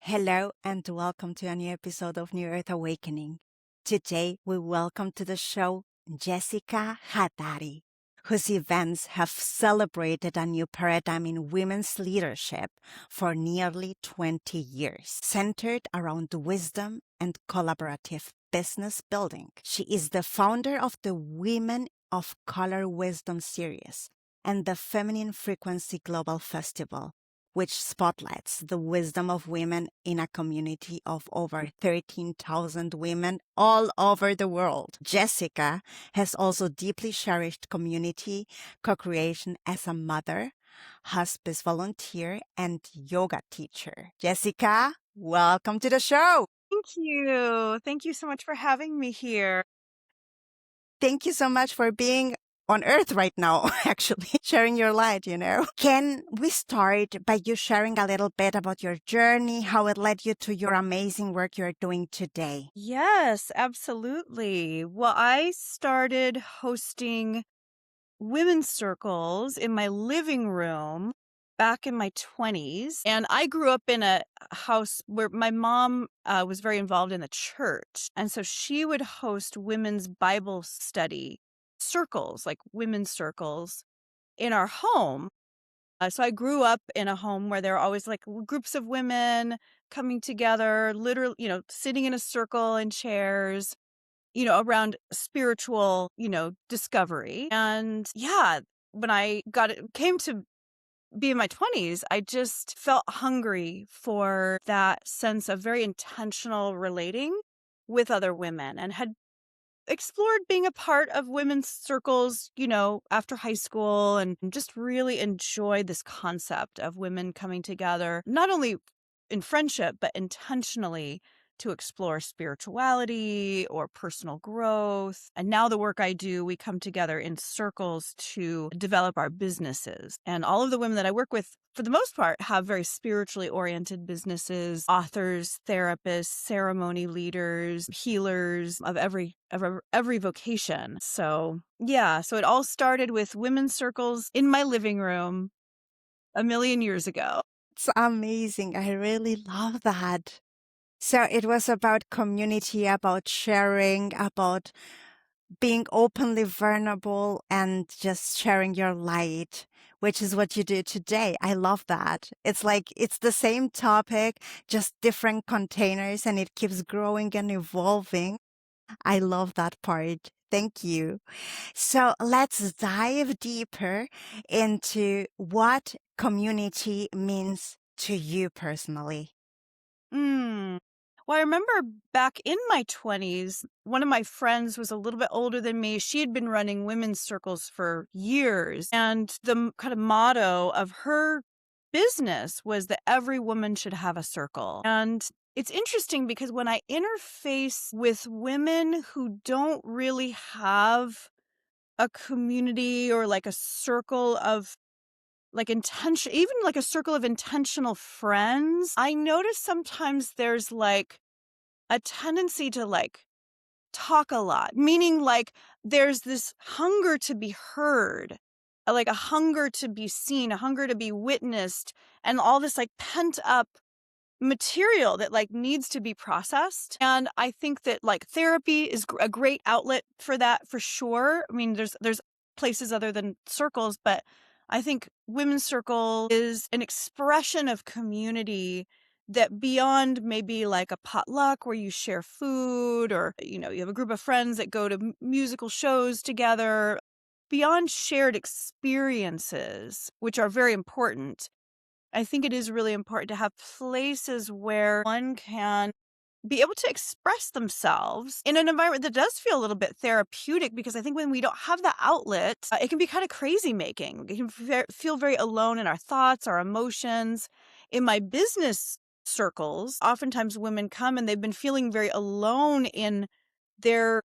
Hello and welcome to a new episode of New Earth Awakening. Today we welcome to the show Jessica Hadari, whose events have celebrated a new paradigm in women's leadership for nearly 20 years, centered around wisdom and collaborative business building. She is the founder of the Women of Color Wisdom series and the Feminine Frequency Global Festival, which spotlights the wisdom of women in a community of over 13,000 women all over the world. Jessica has also deeply cherished community co-creation as a mother, hospice volunteer, and yoga teacher. Jessica, welcome to the show. Thank you. Thank you so much for having me here. Thank you so much for being on Earth right now, actually, sharing your light, Can we start by you sharing a little bit about your journey, how it led you to your amazing work you're doing today? Yes, absolutely. Well, I started hosting women's circles in my living room back in my 20s. And I grew up in a house where my mom was very involved in the church. And so she would host women's Bible study circles, like women's circles in our home. So I grew up in a home where there were always like groups of women coming together, literally, sitting in a circle in chairs, around spiritual, discovery. And yeah, when I came to be in my 20s, I just felt hungry for that sense of very intentional relating with other women and had explored being a part of women's circles, after high school, and just really enjoyed this concept of women coming together, not only in friendship, but intentionally to explore spirituality or personal growth. And now the work I do, we come together in circles to develop our businesses. And all of the women that I work with, for the most part, have very spiritually oriented businesses, authors, therapists, ceremony leaders, healers of every vocation. So yeah, so it all started with women's circles in my living room a million years ago. It's amazing. I really love that. So it was about community, about sharing, about being openly vulnerable and just sharing your light, which is what you do today. I love that. It's like it's the same topic, just different containers, and it keeps growing and evolving. I love that part. Thank you. So let's dive deeper into what community means to you personally. Mm. Well, I remember back in my 20s, one of my friends was a little bit older than me. She had been running women's circles for years. And the kind of motto of her business was that every woman should have a circle. And it's interesting because when I interface with women who don't really have a community or like a circle of like intention, even like a circle of intentional friends, I notice sometimes there's like a tendency to like talk a lot, meaning like there's this hunger to be heard, like a hunger to be seen, a hunger to be witnessed, and all this like pent up material that like needs to be processed. And I think that like therapy is a great outlet for that for sure. I mean, there's places other than circles, but I think women's circle is an expression of community that beyond maybe like a potluck where you share food or you have a group of friends that go to musical shows together, beyond shared experiences, which are very important. I think it is really important to have places where one can be able to express themselves in an environment that does feel a little bit therapeutic, because I think when we don't have the outlet, it can be kind of crazy making. We can feel very alone in our thoughts, our emotions. In my business circles, oftentimes women come and they've been feeling very alone in their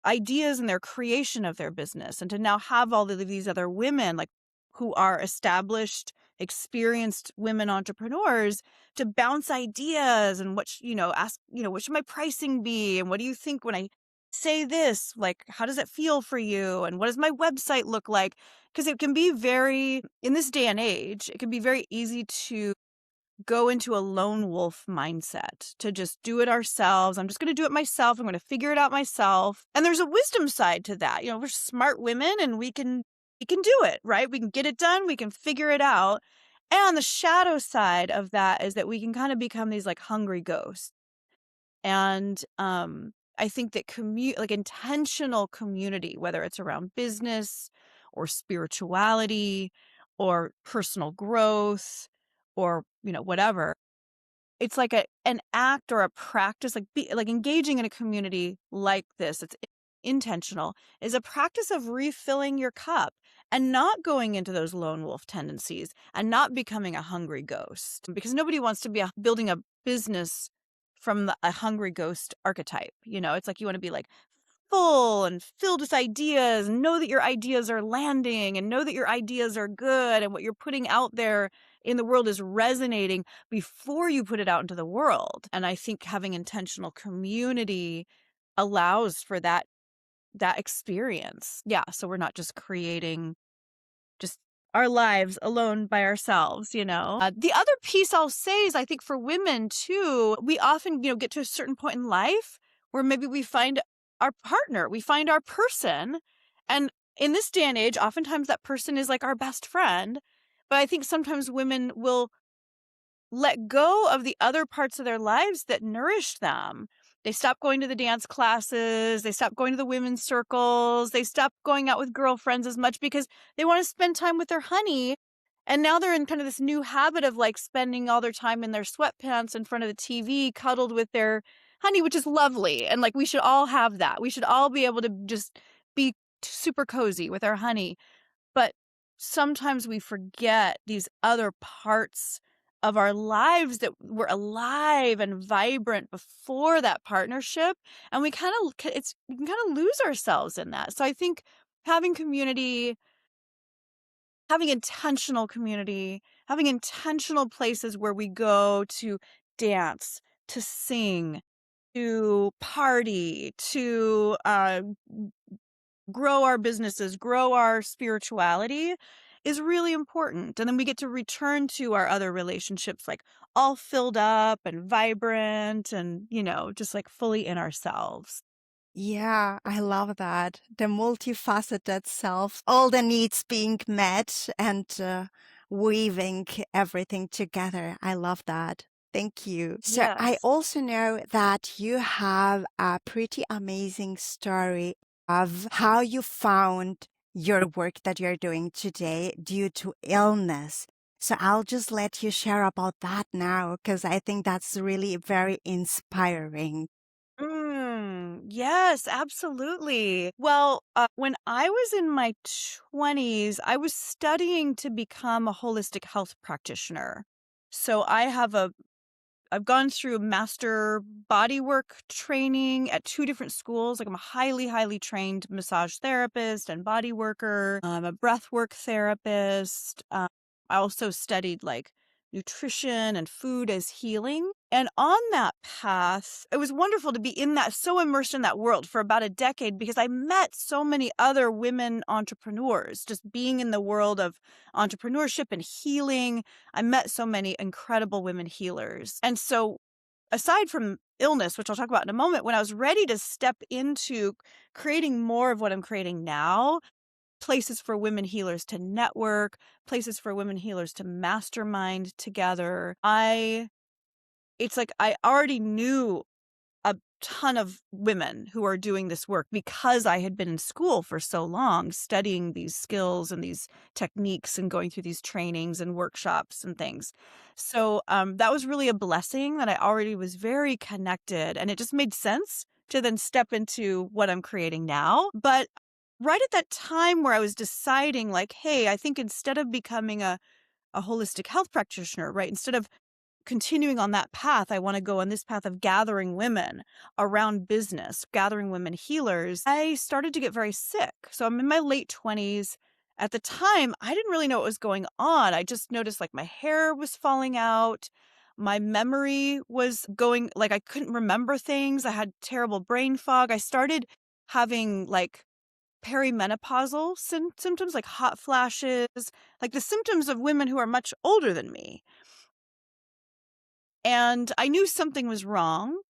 ideas and their creation of their business. And to now have all of these other women, like who are established, experienced women entrepreneurs, to bounce ideas and ask, what should my pricing be? And what do you think when I say this? Like, how does it feel for you? And what does my website look like? Because it can be in this day and age, it can be very easy to go into a lone wolf mindset to just do it ourselves. I'm just going to do it myself. I'm going to figure it out myself. And there's a wisdom side to that. We're smart women and we can do it, right? We can get it done. We can figure it out. And the shadow side of that is that we can kind of become these like hungry ghosts. And I think that like intentional community, whether it's around business or spirituality or personal growth or, whatever, it's like an act or a practice, like engaging in a community like this. It's intentional, is a practice of refilling your cup and not going into those lone wolf tendencies and not becoming a hungry ghost, because nobody wants to be building a business from a hungry ghost archetype. It's like you want to be like full and filled with ideas and know that your ideas are landing and know that your ideas are good and what you're putting out there in the world is resonating before you put it out into the world. And I think having intentional community allows for that experience. Yeah, so we're not just creating just our lives alone by ourselves. The other piece I'll say is I think for women too, we often, get to a certain point in life where maybe we find our partner, we find our person. And in this day and age, oftentimes that person is like our best friend. But I think sometimes women will let go of the other parts of their lives that nourished them. They stop going to the dance classes. They stop going to the women's circles. They stop going out with girlfriends as much because they want to spend time with their honey. And now they're in kind of this new habit of like spending all their time in their sweatpants in front of the TV, cuddled with their honey, which is lovely. And like we should all have that. We should all be able to just be super cozy with our honey. But sometimes we forget these other parts of our lives that were alive and vibrant before that partnership. And we can kind of lose ourselves in that. So I think having community, having intentional community, having intentional places where we go to dance, to sing, to party, to grow our businesses, grow our spirituality is really important. And then we get to return to our other relationships like all filled up and vibrant and, just like fully in ourselves. Yeah, I love that. The multifaceted self, all the needs being met and weaving everything together. I love that. Thank you. So I Yes. also know that you have a pretty amazing story of how you found your work that you're doing today due to illness. So I'll just let you share about that now because I think that's really very inspiring. Yes, absolutely. Well, when I was in my 20s, I was studying to become a holistic health practitioner. So I've gone through master bodywork training at 2 different schools. Like I'm a highly, highly trained massage therapist and body worker. I'm a breathwork therapist. I also studied like nutrition and food as healing. And on that path, it was wonderful to be so immersed in that world for about a decade because I met so many other women entrepreneurs, just being in the world of entrepreneurship and healing. I met so many incredible women healers. And so aside from illness, which I'll talk about in a moment, when I was ready to step into creating more of what I'm creating now, places for women healers to network, places for women healers to mastermind together, it's like I already knew a ton of women who are doing this work because I had been in school for so long studying these skills and these techniques and going through these trainings and workshops and things. So that was really a blessing that I already was very connected, and it just made sense to then step into what I'm creating now. But right at that time where I was deciding like, hey, I think instead of becoming a holistic health practitioner, right, instead of continuing on that path, I want to go on this path of gathering women around business, gathering women healers. I started to get very sick. So I'm in my late 20s. At the time, I didn't really know what was going on. I just noticed like my hair was falling out. My memory was going, like I couldn't remember things. I had terrible brain fog. I started having like perimenopausal symptoms like hot flashes, like the symptoms of women who are much older than me. and I knew something was wrong.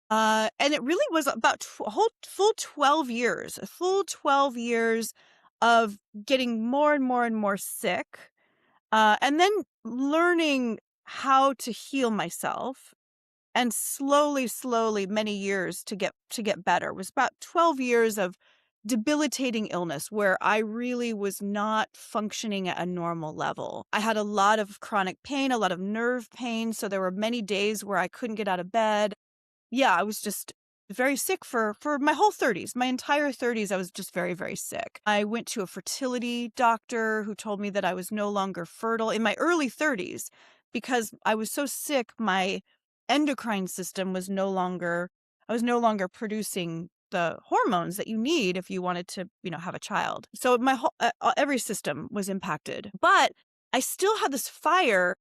And it really was about a whole full 12 years, a full 12 years of getting more and more and more sick, and then learning how to heal myself, and slowly many years to get better. It was about 12 years of debilitating illness where I really was not functioning at a normal level. I had a lot of chronic pain, a lot of nerve pain, so there were many days where I couldn't get out of bed. Yeah, I was just very sick for my whole 30s. My entire 30s, I was just very, very sick. I went to a fertility doctor who told me that I was no longer fertile in my early 30s because I was so sick, my endocrine system was no longer, I was no longer producing the hormones that you need if you wanted to, have a child. So my whole, every system was impacted. But I still had this fire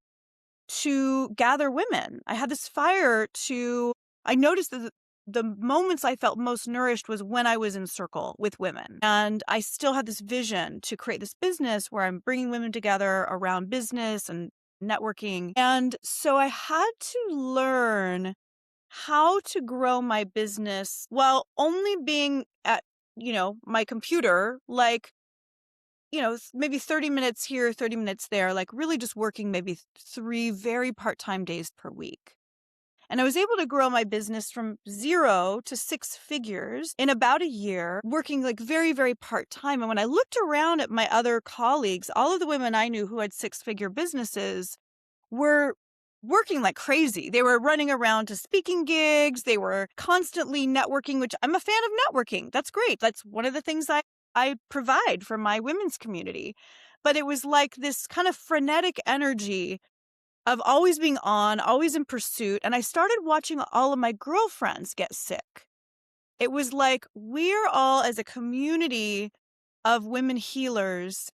to gather women. I had this fire to, I noticed that the moments I felt most nourished was when I was in circle with women. And I still had this vision to create this business where I'm bringing women together around business and networking. And so I had to learn how to grow my business while only being at, my computer, like, maybe 30 minutes here, 30 minutes there, like really just working maybe 3 very part-time days per week. And I was able to grow my business from 0 to 6 figures in about a year, working like very, very part-time. And when I looked around at my other colleagues, all of the women I knew who had 6-figure businesses were working like crazy. They were running around to speaking gigs. They were constantly networking, which I'm a fan of networking. That's great. That's one of the things I provide for my women's community. But it was like this kind of frenetic energy of always being on, always in pursuit. And I started watching all of my girlfriends get sick. It was like we're all, as a community of women healers,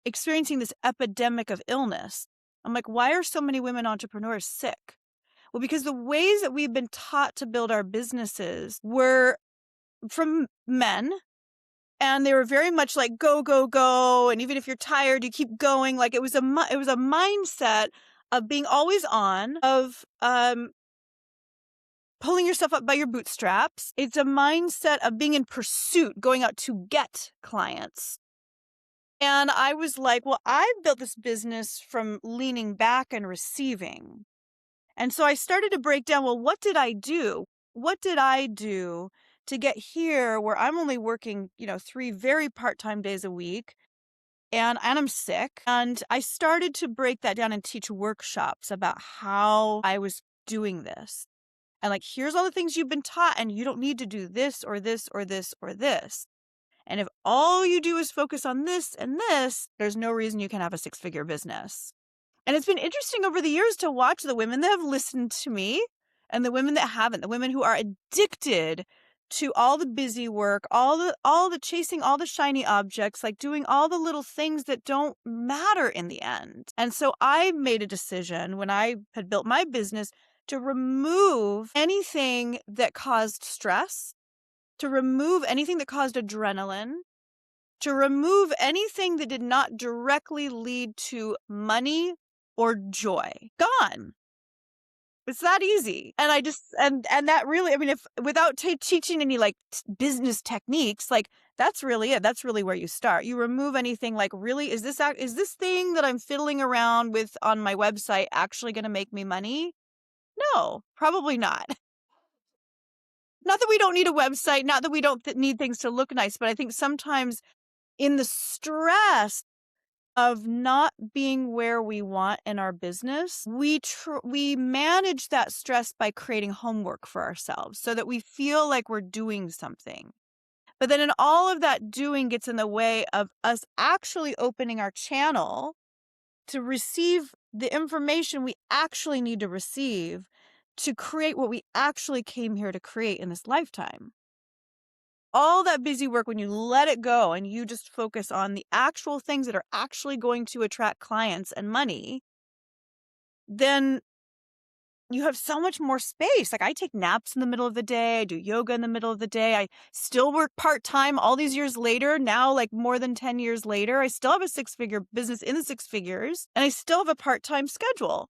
experiencing this epidemic of illness. I'm like, why are so many women entrepreneurs sick? Well, because the ways that we've been taught to build our businesses were from men. And they were very much like, go, go, go. And even if you're tired, you keep going. Like it was a mindset of being always on, of pulling yourself up by your bootstraps. It's a mindset of being in pursuit, going out to get clients. And I was like, well, I've built this business from leaning back and receiving. And so I started to break down, well, what did I do? What did I do to get here where I'm only working, 3 very part-time days a week, and I'm sick? And I started to break that down and teach workshops about how I was doing this. And like, here's all the things you've been taught, and you don't need to do this or this or this or this. And if all you do is focus on this and this, there's no reason you can have a 6-figure business. And it's been interesting over the years to watch the women that have listened to me and the women that haven't, the women who are addicted to all the busy work, all the chasing all the shiny objects, like doing all the little things that don't matter in the end. And so I made a decision when I had built my business to remove anything that caused stress, to remove anything that caused adrenaline, to remove anything that did not directly lead to money or joy. Gone. It's that easy. And I just, and that really, I mean, if without teaching any like business techniques, like that's really it. That's really where you start. You remove anything like, really, is this thing that I'm fiddling around with on my website actually going to make me money? No, probably not. Not that we don't need a website, not that we don't need things to look nice, but I think sometimes in the stress of not being where we want in our business, we manage that stress by creating homework for ourselves so that we feel like we're doing something. But then in all of that doing gets in the way of us actually opening our channel to receive the information we actually need to receive to create what we actually came here to create in this lifetime. All that busy work, when you let it go and you just focus on the actual things that are actually going to attract clients and money, then you have so much more space. Like I take naps in the middle of the day. I do yoga in the middle of the day. I still work part-time all these years later. Now, like more than 10 years later, I still have a 6-figure business in the 6 figures and I still have a part-time schedule.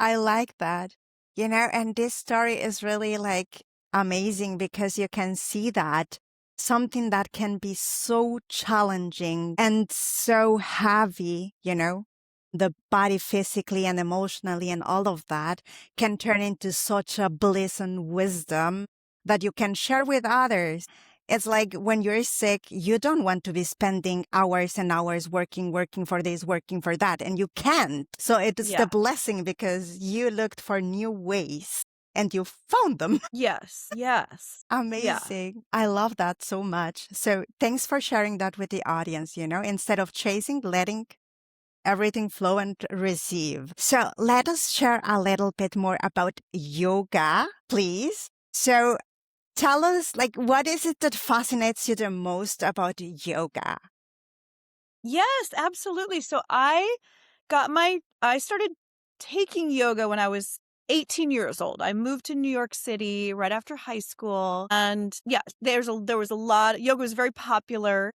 I like that. And this story is really like amazing because you can see that something that can be so challenging and so heavy, the body physically and emotionally and all of that can turn into such a bliss and wisdom that you can share with others. It's like when you're sick, you don't want to be spending hours and hours working for this, working for that, and you can't. So it's the Yeah. blessing because you looked for new ways and you found them. Yes. Yes. Yeah. Amazing. I love that so much. So thanks for sharing that with the audience, instead of chasing, letting everything flow and receive. So let us share a little bit more about yoga, please. So tell us, like, what is it that fascinates you the most about yoga? Yes, absolutely. So I started taking yoga when I was 18 years old. I moved to New York City right after high school. And yeah, there was a lot yoga was very popular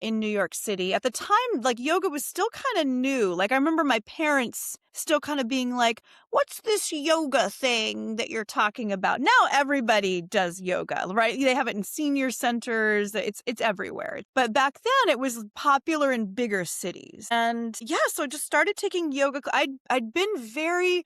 in New York City. At the time, like yoga was still kind of new. Like I remember my parents still kind of being like, "What's this yoga thing that you're talking about?" Now everybody does yoga, right? They have it in senior centers. It's everywhere. But back then it was popular in bigger cities. And yeah, so I just started taking yoga. I'd been very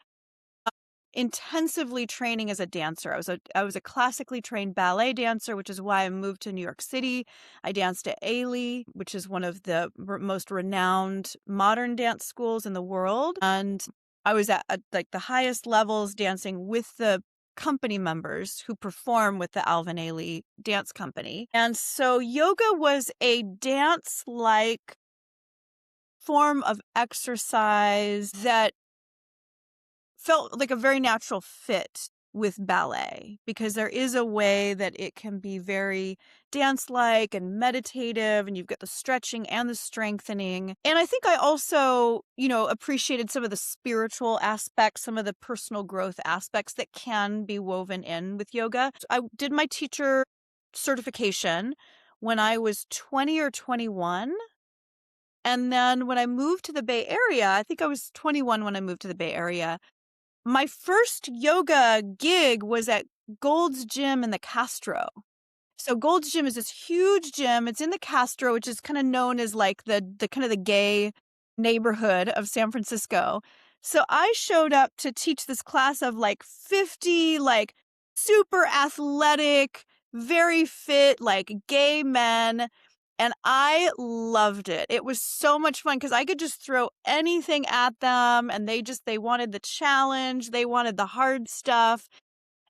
intensively training as a dancer. I was a classically trained ballet dancer, which is why I moved to New York City. I danced at Ailey, which is one of the most renowned modern dance schools in the world, and I was at like the highest levels dancing with the company members who perform with the Alvin Ailey Dance Company. And so yoga was a dance like form of exercise that felt like a very natural fit with ballet because there is a way that it can be very dance-like and meditative, and you've got the stretching and the strengthening. And I think I also, appreciated some of the spiritual aspects, some of the personal growth aspects that can be woven in with yoga. I did my teacher certification when I was 20 or 21. And then when I moved to the Bay Area, I think I was 21 when I moved to the Bay Area. My first yoga gig was at Gold's Gym in the Castro. So Gold's Gym is this huge gym. It's in the Castro, which is kind of known as like the kind of the gay neighborhood of San Francisco. So I showed up to teach this class of like 50 like super athletic, very fit, like gay men. And I loved it. It was so much fun because I could just throw anything at them and they wanted the challenge. They wanted the hard stuff.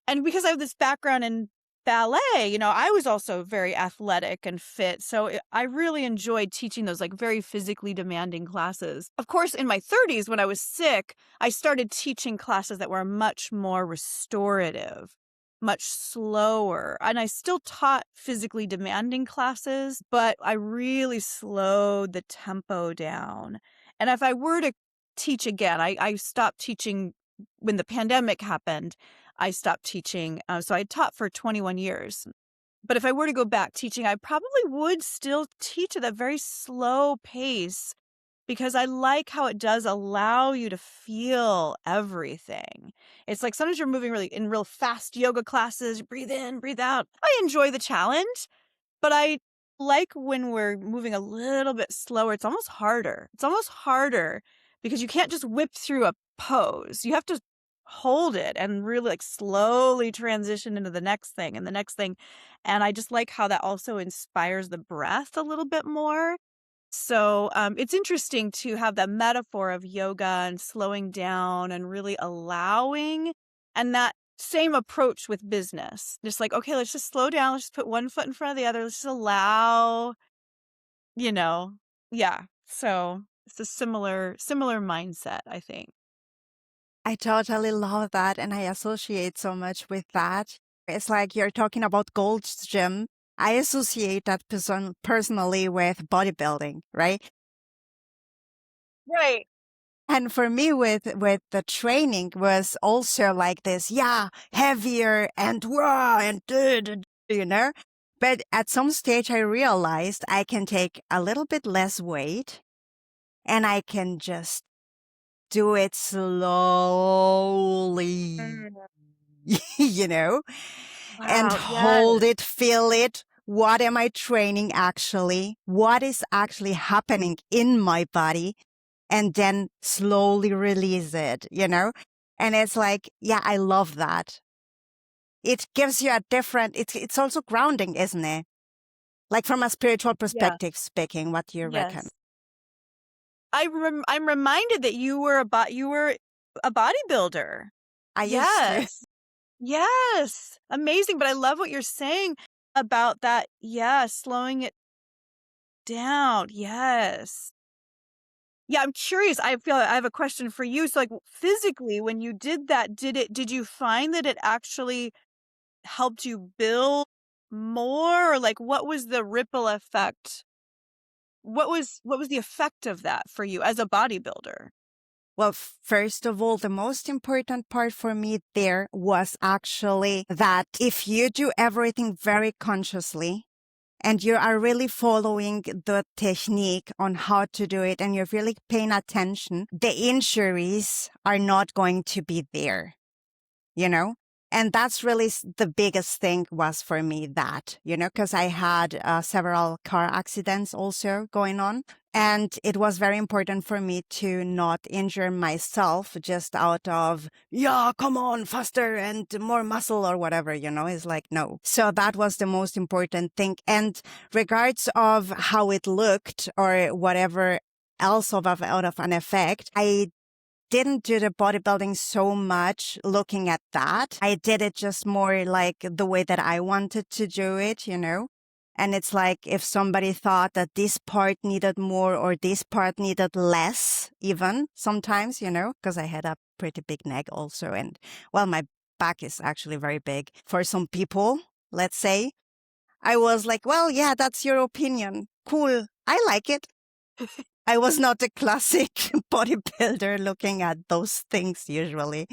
And because I have this background in ballet, I was also very athletic and fit. So I really enjoyed teaching those like very physically demanding classes. Of course, in my 30s, when I was sick, I started teaching classes that were much more restorative, much slower. And I still taught physically demanding classes, but I really slowed the tempo down. And if I were to teach again, I stopped teaching when the pandemic happened. I stopped teaching. So I taught for 21 years. But if I were to go back teaching, I probably would still teach at a very slow pace because I like how it does allow you to feel everything. It's like sometimes you're moving really in real fast yoga classes, breathe in, breathe out. I enjoy the challenge, but I like when we're moving a little bit slower. It's almost harder. It's almost harder because you can't just whip through a pose. You have to hold it and really like slowly transition into the next thing and the next thing. And I just like how that also inspires the breath a little bit more. So it's interesting to have that metaphor of yoga and slowing down and really allowing, and that same approach with business. Just like, okay, let's just slow down. Let's just put one foot in front of the other. Let's just allow, you know. Yeah. So it's a similar mindset, I think. I totally love that. And I associate so much with that. It's like you're talking about Gold's Gym. I associate that personally with bodybuilding, right? Right. And for me, with the training was also like this, yeah, heavier and raw and you know. But at some stage, I realized I can take a little bit less weight and I can just do it slowly, Mm. you know, and Wow, hold yes. it, feel it. What am I training actually? What is actually happening in my body? And then slowly release it, you know? And it's like, yeah, I love that. It gives you a different, it's also grounding, isn't it? Like from a spiritual Yeah. perspective speaking, what do you reckon? Yes. I'm reminded that you were a bodybuilder. I used to. Yes. Yes. Amazing, but I love what you're saying about that. Yeah, slowing it down. Yes. Yeah, I'm curious. I feel I have a question for you. So, like, physically, when you did that, did you find that it actually helped you build more, or like, what was the ripple effect? What was the effect of that for you as a bodybuilder? Well, first of all, the most important part for me there was actually that if you do everything very consciously and you are really following the technique on how to do it and you're really paying attention, the injuries are not going to be there, you know? And that's really the biggest thing was for me that, you know, because I had several car accidents also going on. And it was very important for me to not injure myself just out of, yeah, come on, faster and more muscle or whatever, you know, it's like, no. So that was the most important thing. And regards of how it looked or whatever else out of an effect, I didn't do the bodybuilding so much looking at that. I did it just more like the way that I wanted to do it, you know? And it's like if somebody thought that this part needed more or this part needed less, even sometimes, you know, because I had a pretty big neck also. And well, my back is actually very big for some people, let's say. I was like, well, yeah, that's your opinion. Cool. I like it. I was not a classic bodybuilder looking at those things usually,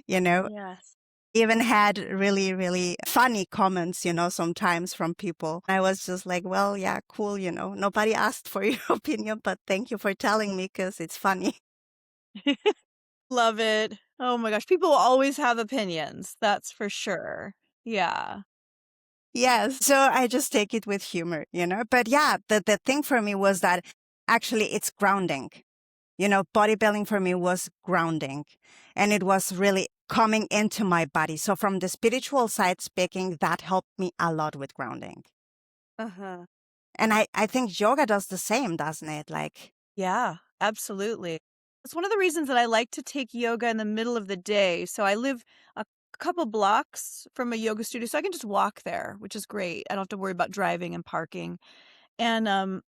you know. Yes. Even had really, really funny comments, you know, sometimes from people. I was just like, well, yeah, cool, you know. Nobody asked for your opinion, but thank you for telling me because it's funny. Love it. Oh my gosh, people will always have opinions, that's for sure. Yeah. Yes. So I just take it with humor, you know. But yeah, the thing for me was that actually it's grounding. You know, bodybuilding for me was grounding and it was really coming into my body. So from the spiritual side speaking, that helped me a lot with grounding. Uh-huh. And I think yoga does the same, doesn't it? Like, Yeah, absolutely. It's one of the reasons that I like to take yoga in the middle of the day. So I live a couple blocks from a yoga studio, so I can just walk there, which is great. I don't have to worry about driving and parking. And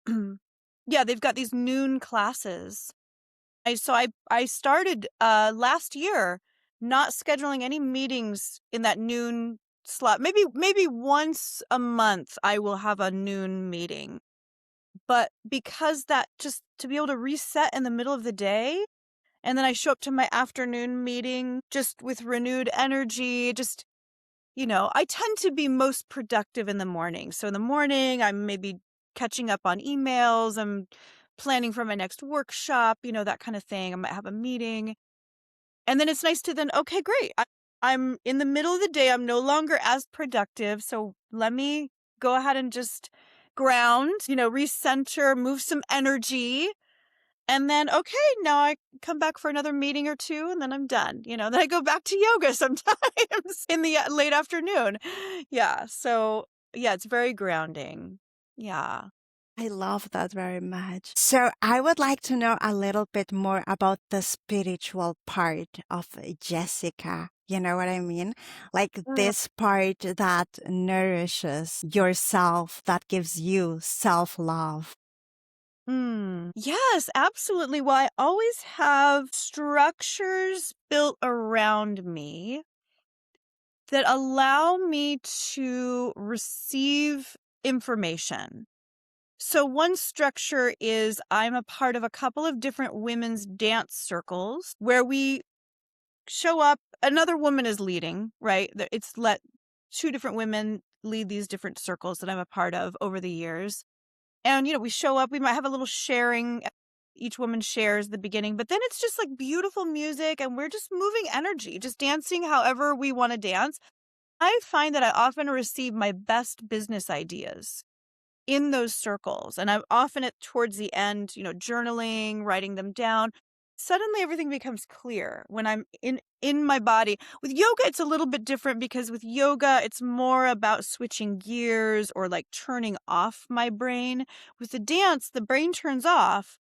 yeah, they've got these noon classes. I started last year not scheduling any meetings in that noon slot. Maybe once a month I will have a noon meeting. But because that just to be able to reset in the middle of the day, and then I show up to my afternoon meeting just with renewed energy, just, I tend to be most productive in the morning. So in the morning, I'm maybe catching up on emails, I'm planning for my next workshop, that kind of thing. I might have a meeting. And then it's nice to then, okay, great. I'm in the middle of the day. I'm no longer as productive. So let me go ahead and just ground, recenter, move some energy. And then, okay, now I come back for another meeting or two and then I'm done. Then I go back to yoga sometimes in the late afternoon. Yeah. So, yeah, it's very grounding. Yeah. I love that very much. So I would like to know a little bit more about the spiritual part of Jessica. You know what I mean? Like this part that nourishes yourself, that gives you self-love. Yes, absolutely. Well, I always have structures built around me that allow me to receive information. So, one structure is I'm a part of a couple of different women's dance circles where we show up. Another woman is leading, right? It's let two different women lead these different circles that I'm a part of over the years. And, we show up, we might have a little sharing. each woman shares the beginning, but then it's just like beautiful music and we're just moving energy, just dancing however we want to dance. I find that I often receive my best business ideas in those circles. And I'm often at towards the end, journaling, writing them down. Suddenly everything becomes clear when I'm in my body. With yoga, it's a little bit different because with yoga, it's more about switching gears or like turning off my brain. With the dance, the brain turns off,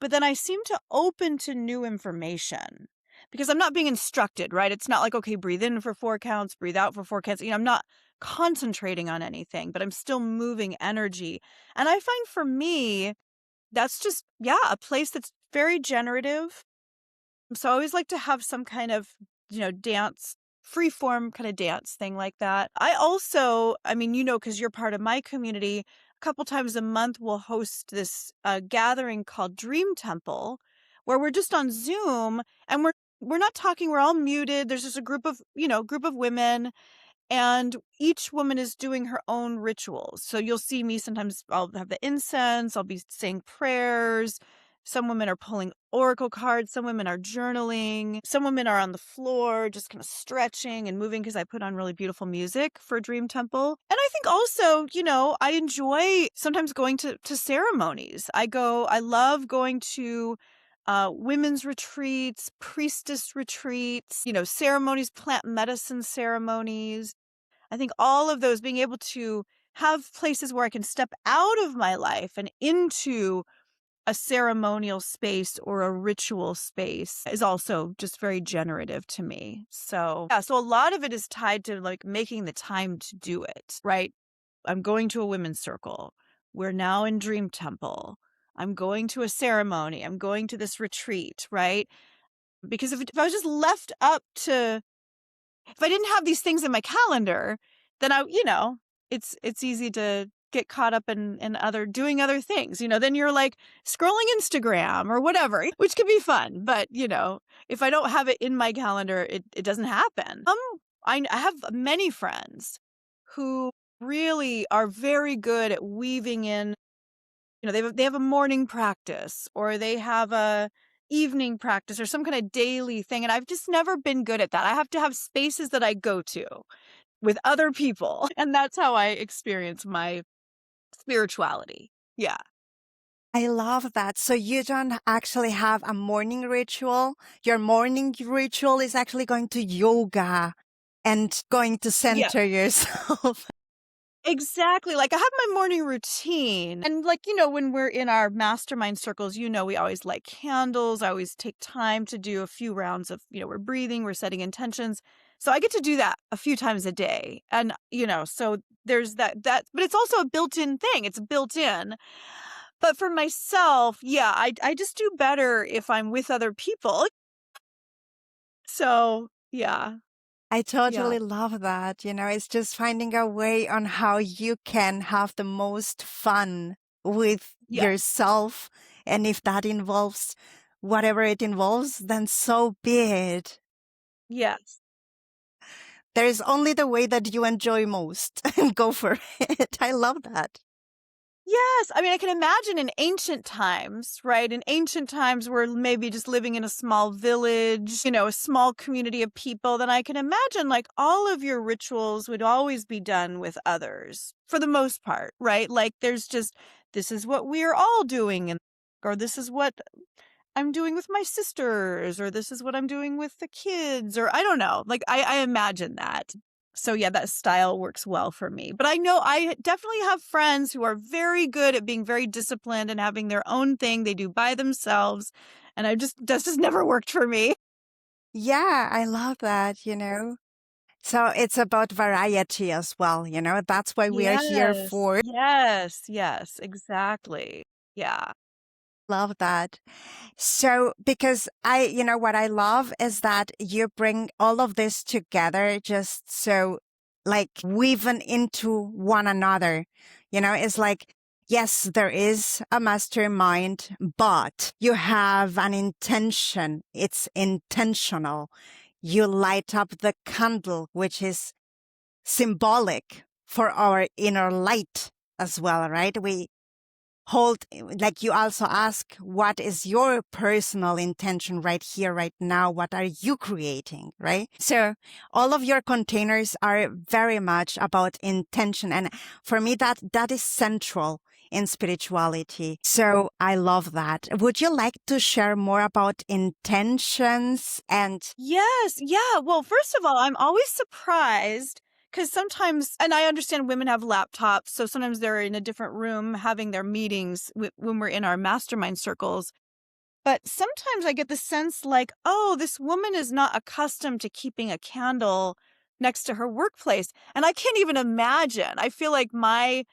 but then I seem to open to new information because I'm not being instructed, right? It's not like, okay, breathe in for 4 counts, breathe out for 4 counts. I'm not concentrating on anything, but I'm still moving energy. And I find for me, that's just, yeah, a place that's very generative. So I always like to have some kind of, dance, free form kind of dance thing like that. I also, I mean, because you're part of my community, a couple times a month we'll host this gathering called Dream Temple, where we're just on Zoom and we're not talking, we're all muted. There's just a group of women and each woman is doing her own rituals. So you'll see me sometimes I'll have the incense, I'll be saying prayers. Some women are pulling oracle cards, some women are journaling, some women are on the floor just kind of stretching and moving because I put on really beautiful music for Dream Temple. And I think also, I enjoy sometimes going to ceremonies. I love going to women's retreats, priestess retreats, ceremonies, plant medicine ceremonies. I think all of those, being able to have places where I can step out of my life and into a ceremonial space or a ritual space is also just very generative to me. So, yeah, so a lot of it is tied to like making the time to do it, right? I'm going to a women's circle. We're now in Dream Temple. I'm going to a ceremony. I'm going to this retreat, right? Because if I was just left up to, if I didn't have these things in my calendar, then it's easy to get caught up in doing other things. Then you're like scrolling Instagram or whatever, which can be fun. But, if I don't have it in my calendar, it doesn't happen. I have many friends who really are very good at weaving in, they have a morning practice or they have a evening practice or some kind of daily thing. And I've just never been good at that. I have to have spaces that I go to with other people. And that's how I experience my spirituality. Yeah. I love that. So you don't actually have a morning ritual. Your morning ritual is actually going to yoga and going to Yeah. center yourself. Exactly. Like I have my morning routine. And like, when we're in our mastermind circles, we always light candles. I always take time to do a few rounds of, we're breathing, we're setting intentions. So I get to do that a few times a day. And, so there's that, but it's also a built-in thing. It's built in. But for myself, yeah, I just do better if I'm with other people. So yeah. I Yeah. totally love that. It's just finding a way on how you can have the most fun with Yeah. yourself. And if that involves whatever it involves, then so be it. Yes. There's only the way that you enjoy most and go for it. I love that. Yes. I mean, I can imagine in ancient times, right? In ancient times, we're maybe just living in a small village, a small community of people. Then I can imagine like all of your rituals would always be done with others for the most part, right? Like there's just, this is what we're all doing. Or this is what I'm doing with my sisters, or this is what I'm doing with the kids, or I don't know. Like I imagine that. So yeah, that style works well for me. But I know I definitely have friends who are very good at being very disciplined and having their own thing they do by themselves. And that's just never worked for me. Yeah, I love that. So it's about variety as well. That's why we are here Yes. for. Yes. Yes. Exactly. Yeah. Love that. So, because what I love is that you bring all of this together just so like weaving into one another. It's like, yes, there is a mastermind, but you have an intention. It's intentional. You light up the candle, which is symbolic for our inner light as well, right? hold, like you also ask, what is your personal intention right here, right now? What are you creating, right? So all of your containers are very much about intention. And for me, that is central in spirituality. So I love that. Would you like to share more about intentions and Yes. Yeah. Well, first of all, I'm always surprised because sometimes, and I understand women have laptops, so sometimes they're in a different room having their meetings when we're in our mastermind circles. But sometimes I get the sense like, oh, this woman is not accustomed to keeping a candle next to her workplace. And I can't even imagine. I feel like my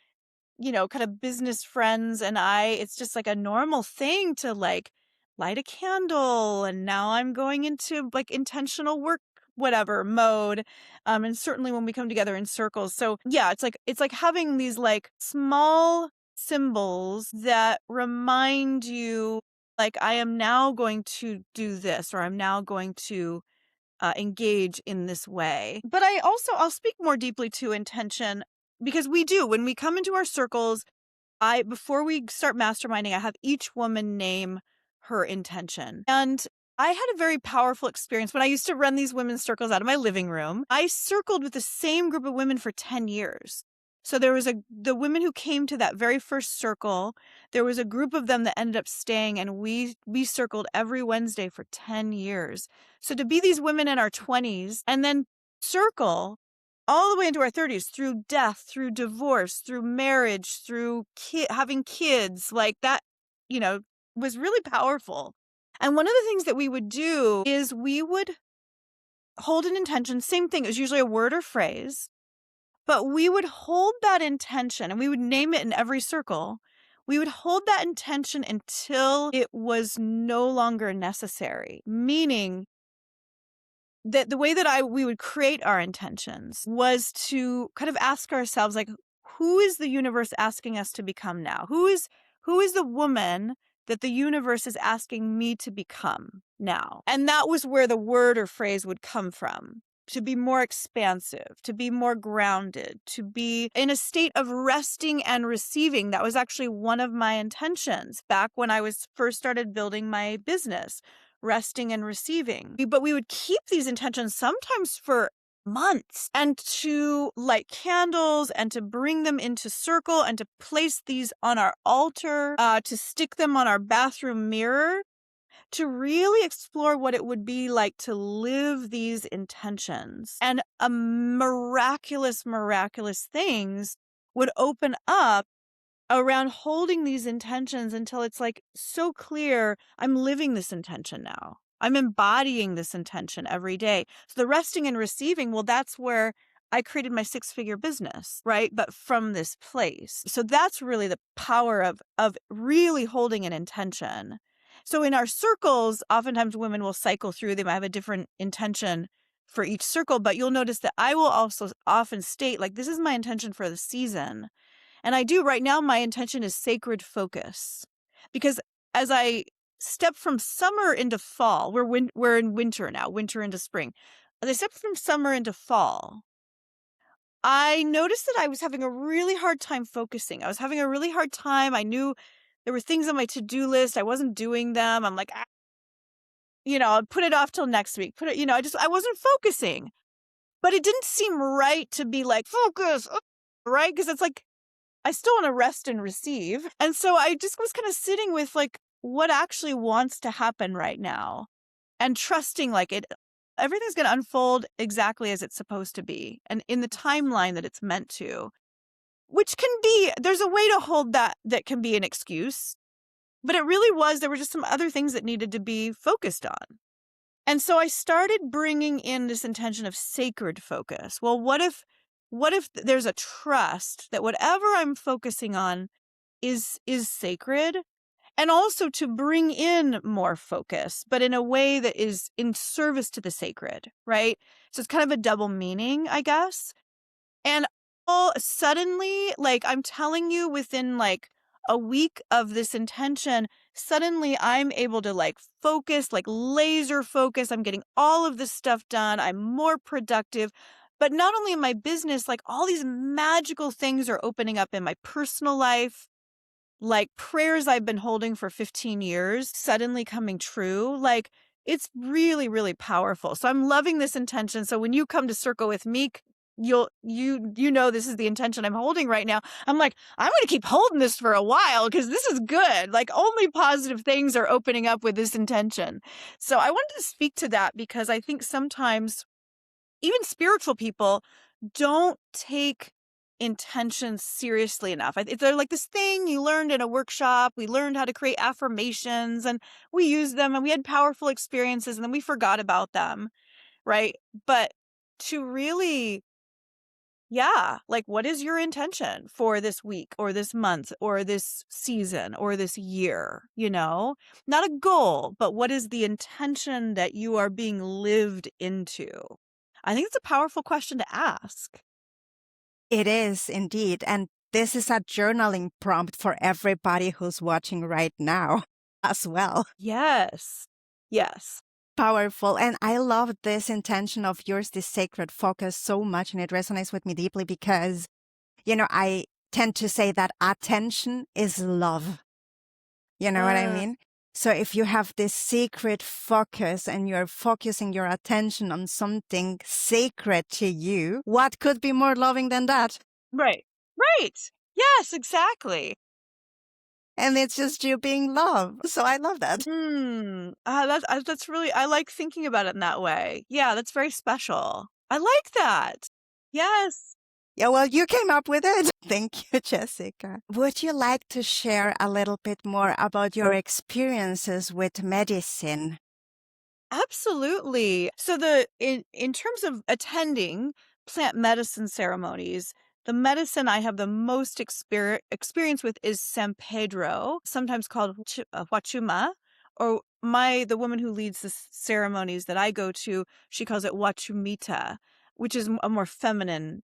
kind of business friends and it's just like a normal thing to like light a candle. And now I'm going into like intentional work, whatever mode. And certainly when we come together in circles. So yeah, it's like having these like small symbols that remind you like I am now going to do this, or I'm now going to engage in this way. But I'll speak more deeply to intention because we do, when we come into our circles, before we start masterminding, I have each woman name her intention. And I had a very powerful experience when I used to run these women's circles out of my living room. I circled with the same group of women for 10 years. So there was the women who came to that very first circle, there was a group of them that ended up staying, and we circled every Wednesday for 10 years. So to be these women in our 20s and then circle all the way into our 30s through death, through divorce, through marriage, through having kids, like that, was really powerful. And one of the things that we would do is we would hold an intention, same thing, it was usually a word or phrase, but we would hold that intention and we would name it in every circle. We would hold that intention until it was no longer necessary, meaning that the way that we would create our intentions was to kind of ask ourselves, like, who is the universe asking us to become now? Who is the woman that the universe is asking me to become now? And that was where the word or phrase would come from. To be more expansive, to be more grounded, to be in a state of resting and receiving. That was actually one of my intentions back when I was first started building my business. Resting and receiving. But we would keep these intentions sometimes for months, and to light candles and to bring them into circle and to place these on our altar, to stick them on our bathroom mirror, to really explore what it would be like to live these intentions. And miraculous things would open up around holding these intentions until it's like so clear, I'm living this intention now. I'm embodying this intention every day. So the resting and receiving, well, that's where I created my 6-figure business, right? But from this place. So that's really the power of really holding an intention. So in our circles, oftentimes women will cycle through. They might have a different intention for each circle, but you'll notice that I will also often state, like, this is my intention for the season. And I do right now, my intention is sacred focus. Because as I step from summer into fall, we're in winter now, winter into spring. As I step from summer into fall, I noticed that I was having a really hard time focusing. I was having a really hard time. I knew there were things on my to-do list. I wasn't doing them. I'm like, I'll put it off till next week. I wasn't focusing. But it didn't seem right to be like, focus, right? Because it's like, I still want to rest and receive. And so I just was kind of sitting with like what actually wants to happen right now and trusting like everything's going to unfold exactly as it's supposed to be and in the timeline that it's meant to, which there's a way to hold that can be an excuse, but it really there were just some other things that needed to be focused on. And so I started bringing in this intention of sacred focus. Well, what if there's a trust that whatever I'm focusing on is sacred, and also to bring in more focus, but in a way that is in service to the sacred, right? So it's kind of a double meaning, I guess. And all suddenly, like I'm telling you, within like a week of this intention, suddenly I'm able to like focus, like laser focus. I'm getting all of this stuff done. I'm more productive. But not only in my business, like all these magical things are opening up in my personal life. like prayers I've been holding for 15 years suddenly coming true. Like it's really, really powerful. So I'm loving this intention. So when you come to circle with me, you know this is the intention I'm holding right now. I'm like, I'm going to keep holding this for a while because this is good. Like only positive things are opening up with this intention. So I wanted to speak to that because I think sometimes even spiritual people don't take intentions seriously enough. They're like this thing you learned in a workshop. We learned how to create affirmations and we used them and we had powerful experiences and then we forgot about them, right? But to really, yeah, like what is your intention for this week or this month or this season or this year? Not a goal, but what is the intention that you are being lived into? I think it's a powerful question to ask. It is indeed. And this is a journaling prompt for everybody who's watching right now as well. Yes. Yes. Powerful. And I love this intention of yours, this sacred focus so much. And it resonates with me deeply because, I tend to say that attention is love. You know what I Uh, mean? So if you have this secret focus and you're focusing your attention on something sacred to you, what could be more loving than that? right. Right. Yes, exactly. And it's just you being love. So I love that. That's really, I like thinking about it in that way. Yeah, that's very special. I like that. Yes. Yeah, well, you came up with it. Thank you, Jessica. Would you like to share a little bit more about your experiences with medicine? Absolutely. So in terms of attending plant medicine ceremonies, the medicine I have the most experience with is San Pedro, sometimes called Huachuma, or the woman who leads the ceremonies that I go to, she calls it Huachumita, which is a more feminine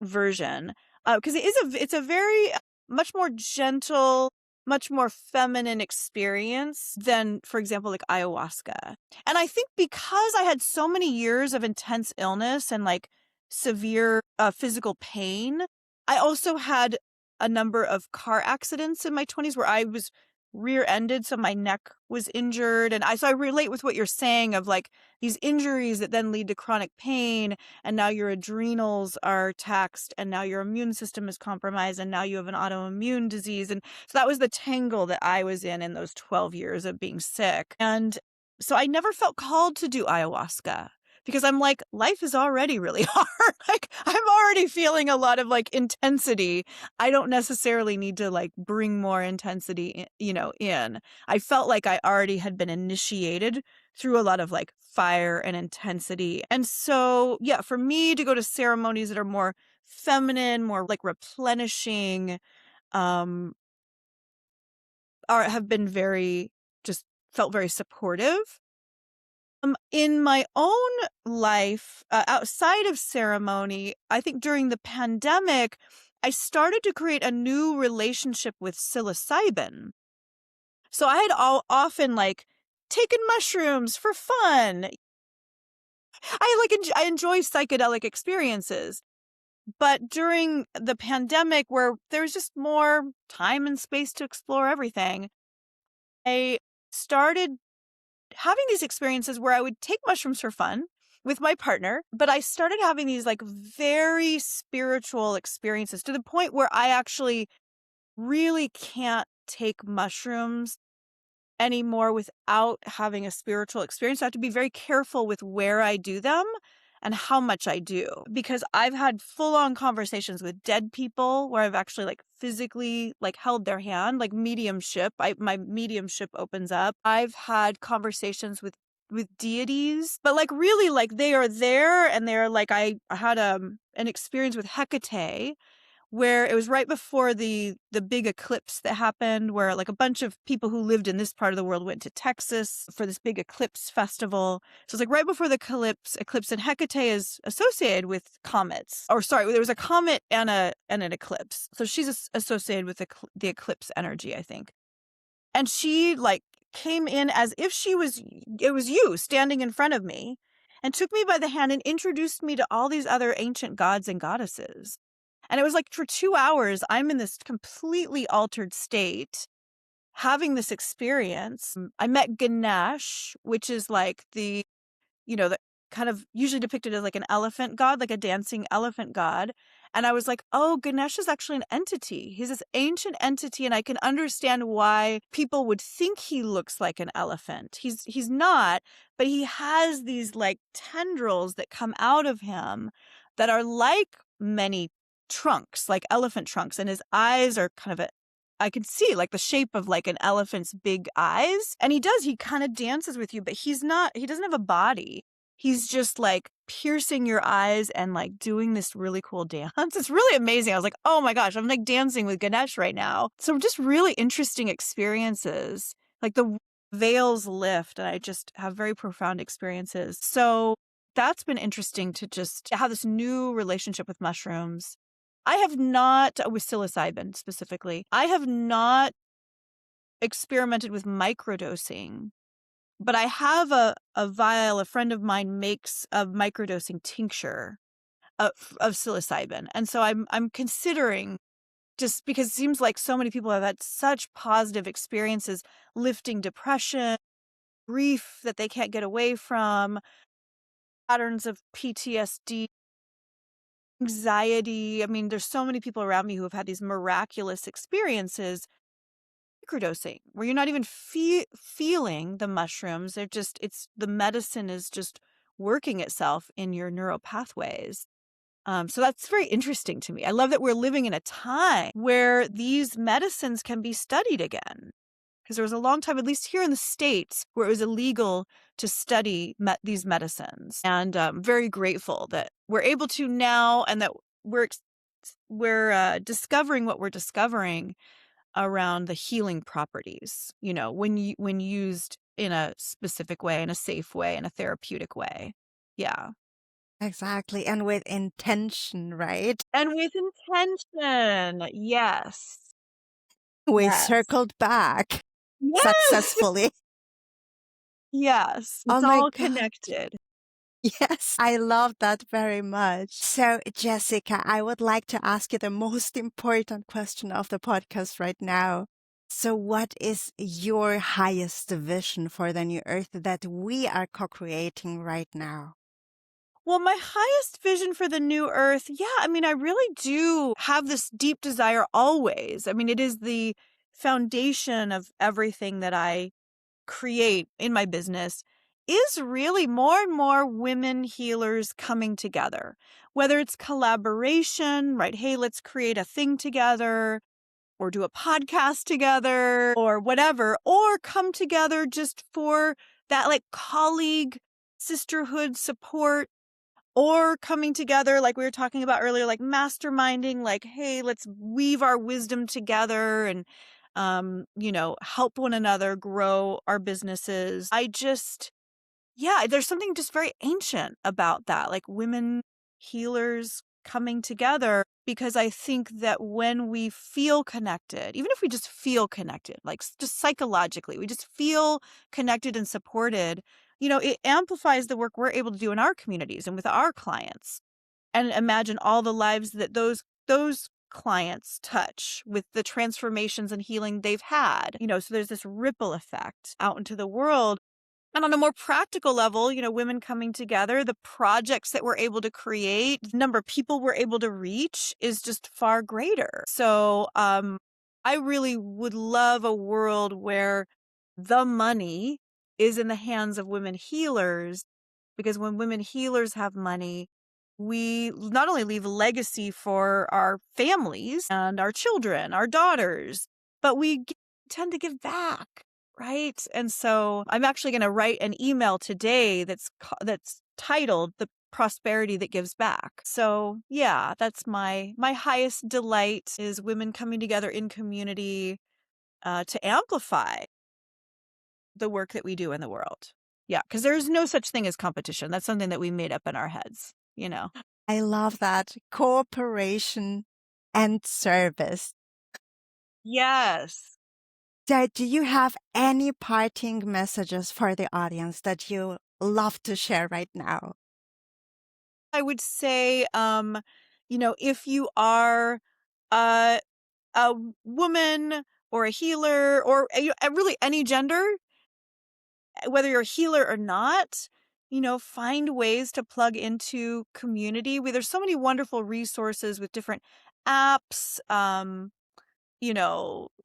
version. Because it's a very much more gentle, much more feminine experience than, for example, like ayahuasca. And I think because I had so many years of intense illness and like severe physical pain, I also had a number of car accidents in my 20s where I was rear-ended, so my neck was injured. And so I relate with what you're saying of like these injuries that then lead to chronic pain, and now your adrenals are taxed, and now your immune system is compromised, and now you have an autoimmune disease. And so that was the tangle that I was in those 12 years of being sick. And so I never felt called to do ayahuasca because I'm like, life is already really hard. Like I'm already feeling a lot of like intensity. I don't necessarily need to like bring more intensity, in. I felt like I already had been initiated through a lot of like fire and intensity. And so, yeah, for me to go to ceremonies that are more feminine, more like replenishing, um, have been just felt very supportive. In my own life, outside of ceremony, I think during the pandemic, I started to create a new relationship with psilocybin. So I had often like taken mushrooms for fun. I enjoy psychedelic experiences. But during the pandemic, where there was just more time and space to explore everything, I started having these experiences where I would take mushrooms for fun with my partner, but I started having these like very spiritual experiences to the point where I actually really can't take mushrooms anymore without having a spiritual experience. I have to be very careful with where I do them and how much I do, because I've had full-on conversations with dead people where I've actually like physically like held their hand, like mediumship. My mediumship opens up. I've had conversations with deities, but like really like they are there, and they're like I had an experience with Hecate where it was right before the big eclipse that happened, where like a bunch of people who lived in this part of the world went to Texas for this big eclipse festival. So it's like right before the eclipse, and Hecate is associated with comets. Or sorry, there was a comet and an eclipse. So she's associated with the eclipse energy, I think. And she like came in as if it was you standing in front of me, and took me by the hand and introduced me to all these other ancient gods and goddesses. And it was like for 2 hours, I'm in this completely altered state, having this experience. I met Ganesh, which is like the kind of usually depicted as like an elephant god, like a dancing elephant god. And I was like, oh, Ganesh is actually an entity. He's this ancient entity, and I can understand why people would think he looks like an elephant. He's not, but he has these like tendrils that come out of him that are like many trunks, like elephant trunks, and his eyes are kind of I can see like the shape of like an elephant's big eyes. And he kind of dances with you, but he doesn't have a body. He's just like piercing your eyes and like doing this really cool dance. It's really amazing. I was like, oh my gosh, I'm like dancing with Ganesh right now. So just really interesting experiences. Like the veils lift, and I just have very profound experiences. So that's been interesting to just have this new relationship with mushrooms. I have not, with psilocybin specifically, I have not experimented with microdosing, but I have a vial. A friend of mine makes a microdosing tincture of psilocybin. And so I'm considering, just because it seems like so many people have had such positive experiences lifting depression, grief that they can't get away from, patterns of PTSD, anxiety. I mean, there's so many people around me who have had these miraculous experiences microdosing, where you're not even feeling the mushrooms. The medicine is just working itself in your neural pathways. So that's very interesting to me. I love that we're living in a time where these medicines can be studied again. Because there was a long time, at least here in the States, where it was illegal to study these medicines. And I'm very grateful that we're able to now, and that we're discovering what we're discovering around the healing properties, when used in a specific way, in a safe way, in a therapeutic way. Yeah. Exactly. And with intention, right? And with intention. Yes. We Yes. circled back Yes. successfully. Yes. Oh It's my all God. connected. Yes, I love that very much. So, Jessica, I would like to ask you the most important question of the podcast right now. So, what is your highest vision for the new earth that we are co creating right now? Well, my highest vision for the new earth, yeah, I mean, I really do have this deep desire always. I mean, it is the foundation of everything that I create in my business, is really more and more women healers coming together. Whether it's collaboration, right? Hey, let's create a thing together, or do a podcast together, or whatever, or come together just for that like colleague sisterhood support, or coming together like we were talking about earlier, like masterminding, like, hey, let's weave our wisdom together and help one another grow our businesses. Yeah, there's something just very ancient about that, like women healers coming together, because I think that when we feel connected, even if we just feel connected, like just psychologically, we just feel connected and supported, it amplifies the work we're able to do in our communities and with our clients. And imagine all the lives that those clients touch with the transformations and healing they've had. So there's this ripple effect out into the world. And on a more practical level, women coming together, the projects that we're able to create, the number of people we're able to reach is just far greater. So I really would love a world where the money is in the hands of women healers, because when women healers have money, we not only leave a legacy for our families and our children, our daughters, but we tend to give back. Right. And so I'm actually going to write an email today that's titled "The Prosperity That Gives Back." So yeah, that's my highest delight, is women coming together in community to amplify the work that we do in the world. Yeah, because there's no such thing as competition. That's something that we made up in our heads. I love that. Cooperation and service. Yes. So, do you have any parting messages for the audience that you love to share right now? I would say, if you are a, a woman or a healer or really any gender, whether you're a healer or not, find ways to plug into community. There's so many wonderful resources with different apps.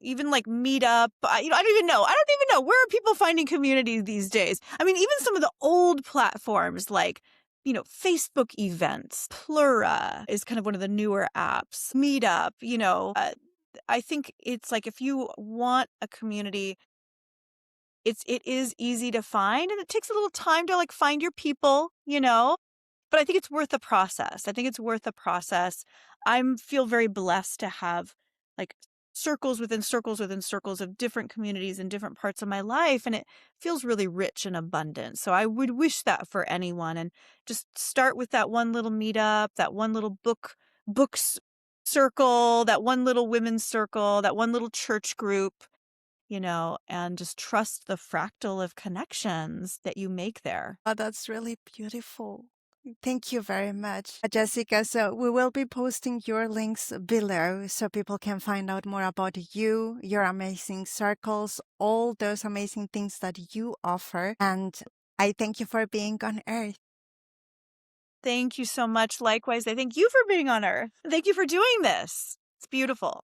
Even like Meetup. I don't even know. I don't even know. Where are people finding community these days? I mean, even some of the old platforms like, Facebook events. Plura is kind of one of the newer apps. Meetup, I think it's like if you want a community, it is easy to find, and it takes a little time to like find your people. But I think it's worth the process. I think it's worth the process. I feel very blessed to have like circles within circles within circles of different communities in different parts of my life. And it feels really rich and abundant. So I would wish that for anyone. And just start with that one little meetup, that one little books circle, that one little women's circle, that one little church group, and just trust the fractal of connections that you make there. Oh, that's really beautiful. Thank you very much, Jessica. So we will be posting your links below so people can find out more about you, your amazing circles, all those amazing things that you offer. And I thank you for being on Earth. Thank you so much. Likewise, I thank you for being on Earth. Thank you for doing this. It's beautiful.